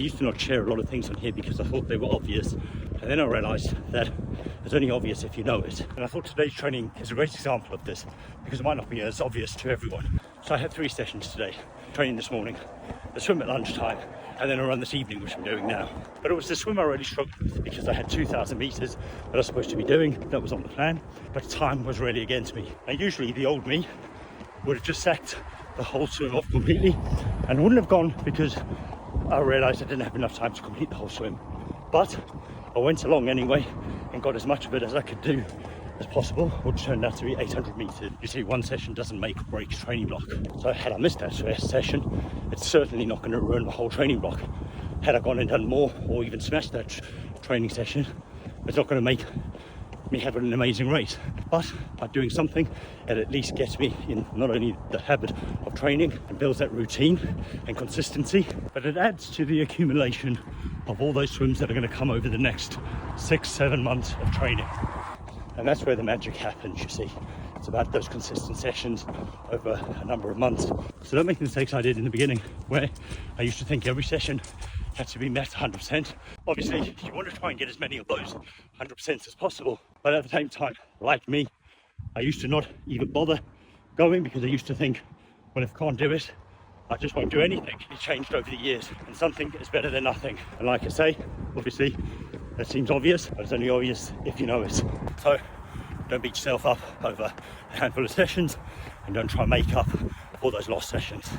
I used to not share a lot of things on here because I thought they were obvious, and then I realised that it's only obvious if you know it. And I thought today's training is a great example of this because it might not be as obvious to everyone. So I had 3 sessions today. Training this morning, the swim at lunchtime, and then a run this evening, which I'm doing now. But it was the swim I really struggled with because I had 2,000 metres that I was supposed to be doing. That was on the plan, but time was really against me. And usually the old me would have just sacked the whole swim off completely and wouldn't have gone because I realised I didn't have enough time to complete the whole swim. But I went along anyway and got as much of it as I could do as possible, which turned out to be 800 metres. You see, one session doesn't make or break a training block. So had I missed that first session, it's certainly not going to ruin the whole training block. Had I gone and done more or even smashed that training session, it's not going to make me have an amazing race. But by doing something, it at least gets me in not only the habit of training and builds that routine and consistency, but it adds to the accumulation of all those swims that are going to come over the next 6-7 months of training. And that's where the magic happens, you see. It's about those consistent sessions over a number of months. So don't make the mistakes I did in the beginning, where I used to think every session had to be met 100%. Obviously, you want to try and get as many of those 100% as possible. But at the same time, like me, I used to not even bother going because I used to think, well, if I can't do it, I just won't do anything. It changed over the years, and something is better than nothing. And like I say, obviously, that seems obvious, but it's only obvious if you know it. So don't beat yourself up over a handful of sessions, and don't try and make up all those lost sessions.